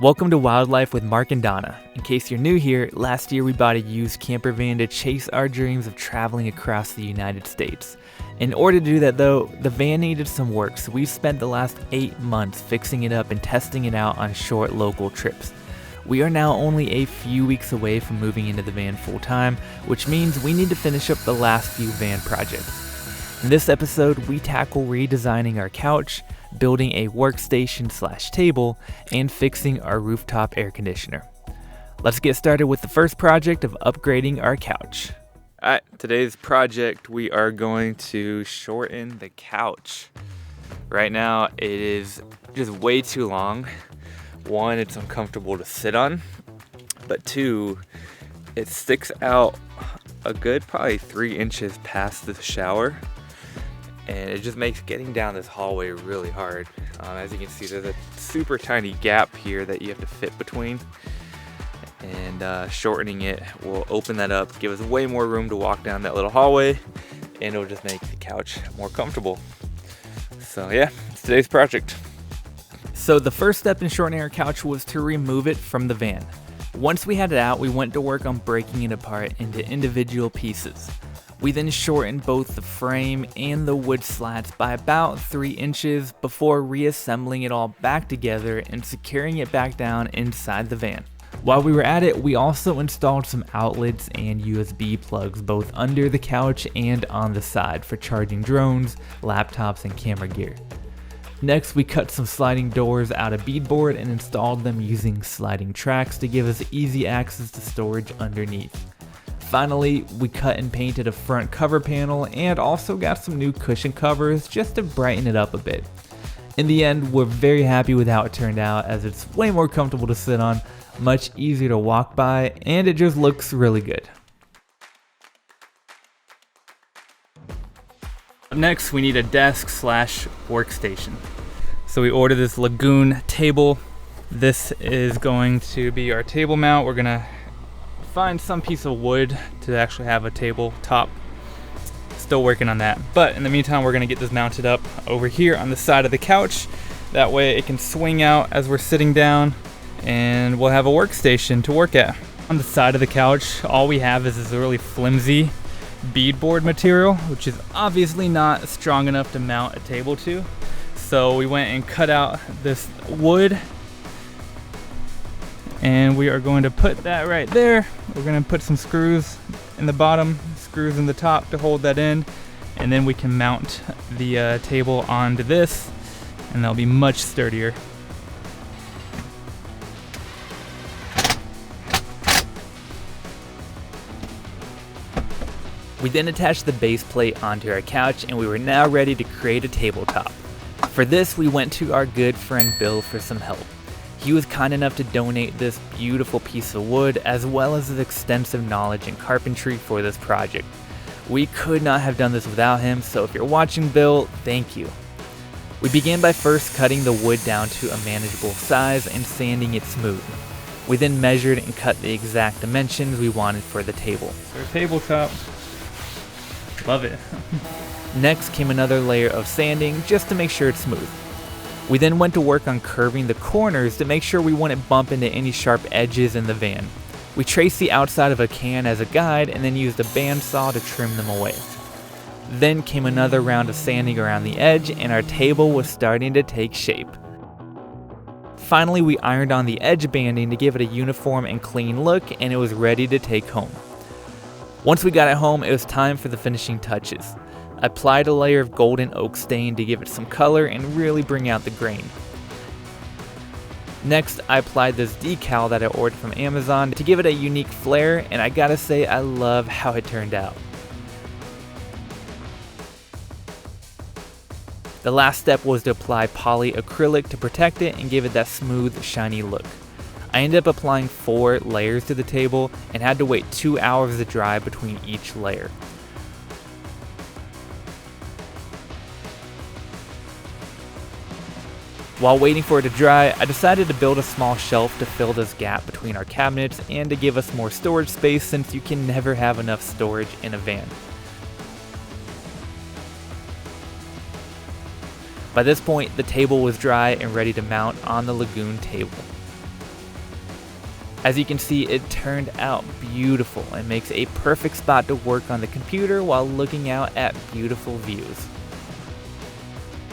Welcome to Wildlife with Mark and Donna. In case you're new here, last year we bought a used camper van to chase our dreams of traveling across the United States. In order to do that though, the van needed some work, so we've spent the last 8 months fixing it up and testing it out on short local trips. We are now only a few weeks away from moving into the van full time, which means we need to finish up the last few van projects. In this episode, we tackle redesigning our couch, building a workstation/table, and fixing our rooftop air conditioner. Let's get started with the first project of upgrading our couch. Alright, today's project, we are going to shorten the couch. Right now, it is just way too long. One, it's uncomfortable to sit on, but two, it sticks out a good probably 3 inches past the shower. And it just makes getting down this hallway really hard. As you can see, there's a super tiny gap here that you have to fit between. And shortening it will open that up, give us way more room to walk down that little hallway, and it'll just make the couch more comfortable. So yeah, it's today's project. So the first step in shortening our couch was to remove it from the van. Once we had it out, we went to work on breaking it apart into individual pieces. We then shortened both the frame and the wood slats by about 3 inches before reassembling it all back together and securing it back down inside the van. While we were at it, we also installed some outlets and USB plugs both under the couch and on the side for charging drones, laptops, and camera gear. Next, we cut some sliding doors out of beadboard and installed them using sliding tracks to give us easy access to storage underneath. Finally, we cut and painted a front cover panel and also got some new cushion covers just to brighten it up a bit. In the end, we're very happy with how it turned out, as it's way more comfortable to sit on, much easier to walk by, and it just looks really good. Up next, we need a desk/workstation. So we ordered this Lagoon table. This is going to be our table mount. We're gonna find some piece of wood to actually have a table top. Still working on that, but in the meantime we're going to get this mounted up over here on the side of the couch. That way it can swing out as we're sitting down, and we'll have a workstation to work at. On the side of the couch, all we have is this really flimsy beadboard material, which is obviously not strong enough to mount a table to. So we went and cut out this wood, and we are going to put that right there. We're going to put some screws in the bottom, screws in the top to hold that in, and then we can mount the table onto this, and that'll be much sturdier. We then attached the base plate onto our couch, and we were now ready to create a tabletop. For this, we went to our good friend Bill for some help. He was kind enough to donate this beautiful piece of wood, as well as his extensive knowledge in carpentry for this project. We could not have done this without him, so if you're watching, Bill, thank you. We began by first cutting the wood down to a manageable size and sanding it smooth. We then measured and cut the exact dimensions we wanted for the table. Our tabletop, love it. Next came another layer of sanding just to make sure it's smooth. We then went to work on curving the corners to make sure we wouldn't bump into any sharp edges in the van. We traced the outside of a can as a guide and then used a bandsaw to trim them away. Then came another round of sanding around the edge, and our table was starting to take shape. Finally, we ironed on the edge banding to give it a uniform and clean look, and it was ready to take home. Once we got it home, it was time for the finishing touches. I applied a layer of golden oak stain to give it some color and really bring out the grain. Next, I applied this decal that I ordered from Amazon to give it a unique flair, and I gotta say I love how it turned out. The last step was to apply polyacrylic to protect it and give it that smooth, shiny look. I ended up applying 4 layers to the table and had to wait 2 hours to dry between each layer. While waiting for it to dry, I decided to build a small shelf to fill this gap between our cabinets and to give us more storage space, since you can never have enough storage in a van. By this point, the table was dry and ready to mount on the Lagoon table. As you can see, it turned out beautiful and makes a perfect spot to work on the computer while looking out at beautiful views.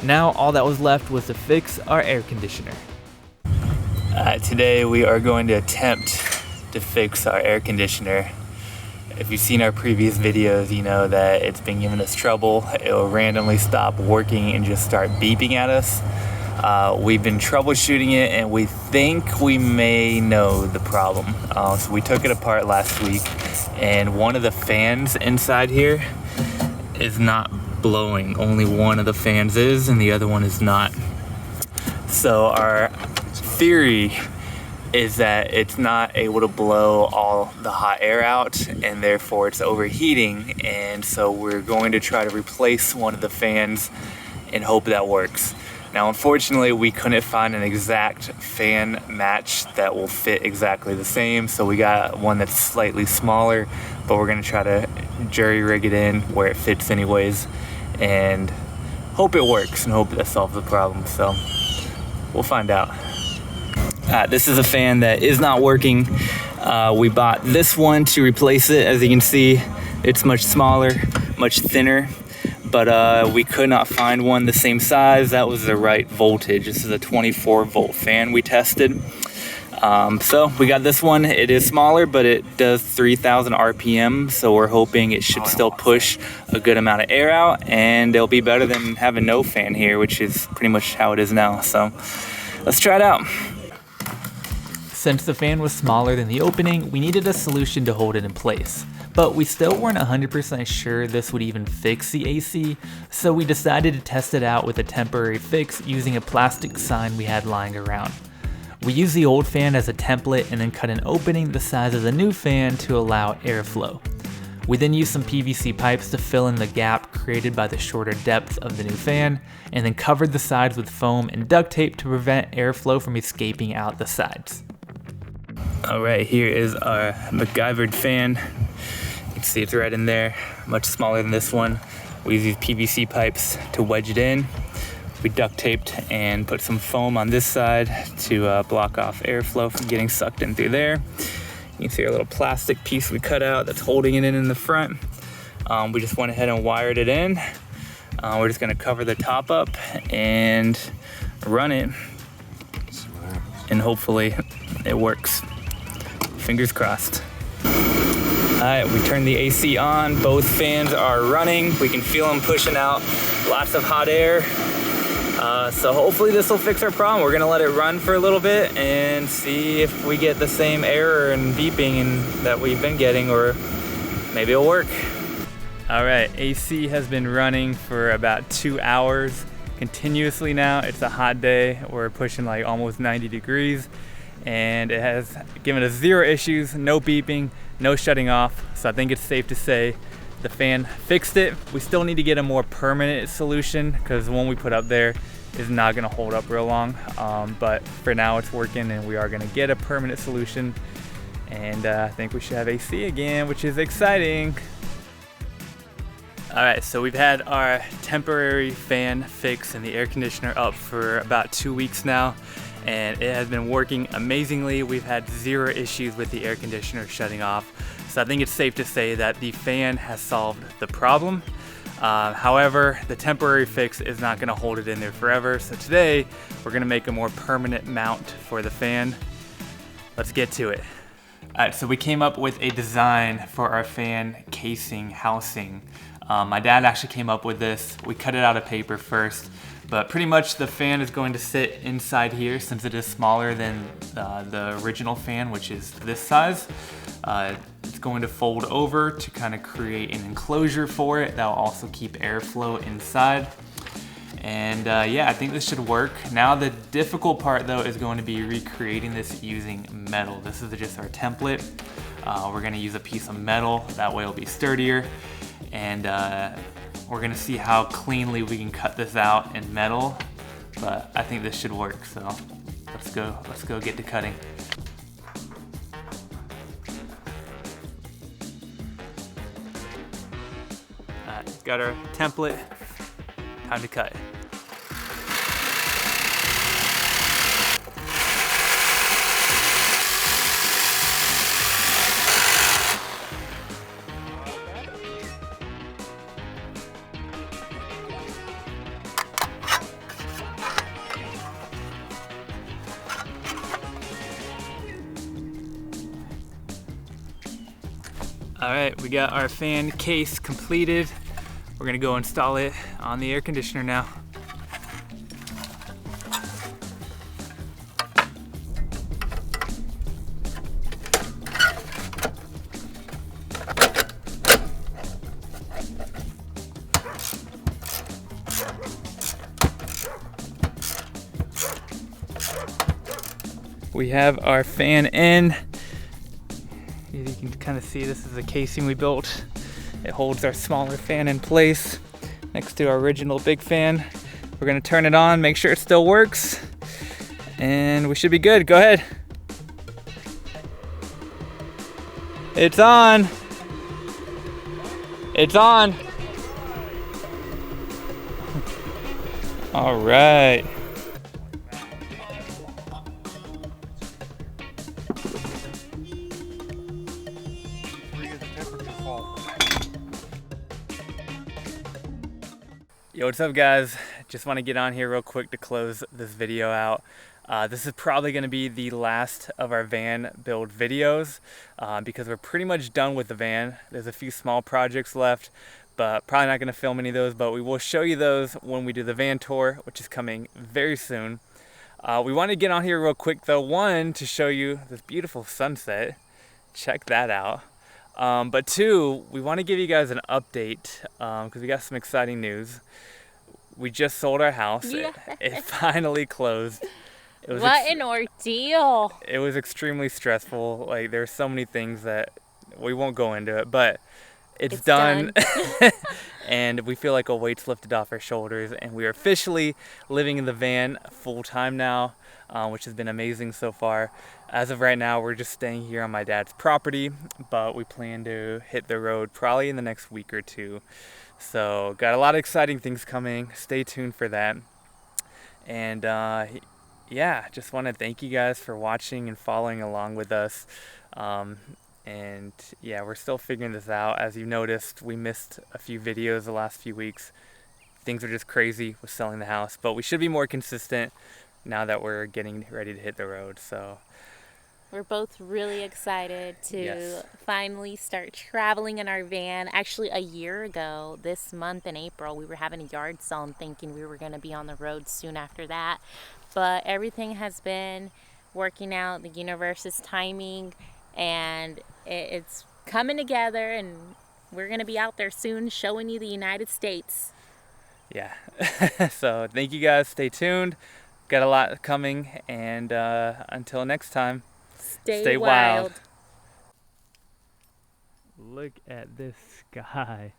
Now all that was left was to fix our air conditioner. Today we are going to attempt to fix our air conditioner. If you've seen our previous videos, you know that it's been giving us trouble. It will randomly stop working and just start beeping at us. We've been troubleshooting it and we think we may know the problem. So we took it apart last week and one of the fans inside here is not blowing. Only one of the fans is and the other one is not. So our theory is that it's not able to blow all the hot air out and therefore it's overheating, and so we're going to try to replace one of the fans and hope that works. Now unfortunately we couldn't find an exact fan match that will fit exactly the same, so we got one that's slightly smaller, but we're going to try to jury rig it in where it fits anyways and hope it works and hope that solves the problem. So we'll find out. This is a fan that is not working. We bought this one to replace it. As you can see, it's much smaller, much thinner, but we could not find one the same size that was the right voltage. This is a 24 volt fan we tested. So we got this one. It is smaller, but it does 3,000 RPM, so we're hoping it should still push a good amount of air out, and it'll be better than having no fan here, which is pretty much how it is now. So let's try it out. Since the fan was smaller than the opening, we needed a solution to hold it in place. But we still weren't 100% sure this would even fix the AC, so we decided to test it out with a temporary fix using a plastic sign we had lying around. We used the old fan as a template and then cut an opening the size of the new fan to allow airflow. We then used some PVC pipes to fill in the gap created by the shorter depth of the new fan, and then covered the sides with foam and duct tape to prevent airflow from escaping out the sides. Alright, here is our MacGyvered fan. You can see it's right in there, much smaller than this one. We use these PVC pipes to wedge it in. We duct taped and put some foam on this side to block off airflow from getting sucked in through there. You can see our little plastic piece we cut out that's holding it in the front. We just went ahead and wired it in. We're just gonna cover the top up and run it, and hopefully it works. Fingers crossed. Alright, we turned the AC on. Both fans are running. We can feel them pushing out lots of hot air. So hopefully this will fix our problem. We're gonna let it run for a little bit and see if we get the same error and beeping that we've been getting, or maybe it'll work. Alright, AC has been running for about 2 hours continuously now. It's a hot day. We're pushing like almost 90 degrees. And it has given us 0 issues, no beeping, no shutting off. So I think it's safe to say the fan fixed it. We still need to get a more permanent solution because the one we put up there is not gonna hold up real long. But for now it's working, and we are gonna get a permanent solution. And I think we should have AC again, which is exciting. All right, so we've had our temporary fan fix and the air conditioner up for about 2 weeks now, and it has been working amazingly. We've had 0 issues with the air conditioner shutting off. So I think it's safe to say that the fan has solved the problem. However, the temporary fix is not gonna hold it in there forever. So today, we're gonna make a more permanent mount for the fan. Let's get to it. All right, so we came up with a design for our fan casing housing. My dad actually came up with this. We cut it out of paper first, but pretty much the fan is going to sit inside here since it is smaller than the original fan, which is this size. It's going to fold over to kind of create an enclosure for it that will also keep airflow inside. And yeah, I think this should work. Now the difficult part though is going to be recreating this using metal. This is just our template. We're gonna use a piece of metal, that way it'll be sturdier. And we're gonna see how cleanly we can cut this out in metal, but I think this should work, so let's go get to cutting. Got our template, time to cut. All right, we got our fan case completed. We're gonna go install it on the air conditioner now. We have our fan in. As you can kind of see, this is the casing we built. It holds our smaller fan in place next to our original big fan. We're gonna turn it on, make sure it still works, and we should be good. Go ahead. It's on. It's on. All right. Yo, what's up guys? Just want to get on here real quick to close this video out. This is probably going to be the last of our van build videos because we're pretty much done with the van. There's a few small projects left, but probably not going to film any of those, but we will show you those when we do the van tour, which is coming very soon. We want to get on here real quick though, one, to show you this beautiful sunset. Check that out. But two, we want to give you guys an update because we got some exciting news. We just sold our house. Yeah. It finally closed. It was What an ordeal. It was extremely stressful. Like there's so many things that we won't go into it, but it's done. And we feel like a weight's lifted off our shoulders, and we are officially living in the van full time now, which has been amazing so far. As of right now, we're just staying here on my dad's property, but we plan to hit the road probably in the next week or two. So got a lot of exciting things coming. Stay tuned for that. And yeah, just want to thank you guys for watching and following along with us. And yeah, we're still figuring this out. As you noticed, we missed a few videos the last few weeks. Things are just crazy with selling the house, but we should be more consistent now that we're getting ready to hit the road. So we're both really excited to Yes. finally start traveling in our van. Actually, a year ago, this month in April, we were having a yard sale and thinking we were going to be on the road soon after that. But everything has been working out, the universe's timing, and it's coming together, and we're going to be out there soon showing you the United States. yeah. So thank you guys. Stay tuned. Got a lot coming, and until next time, stay wild. Look at this sky.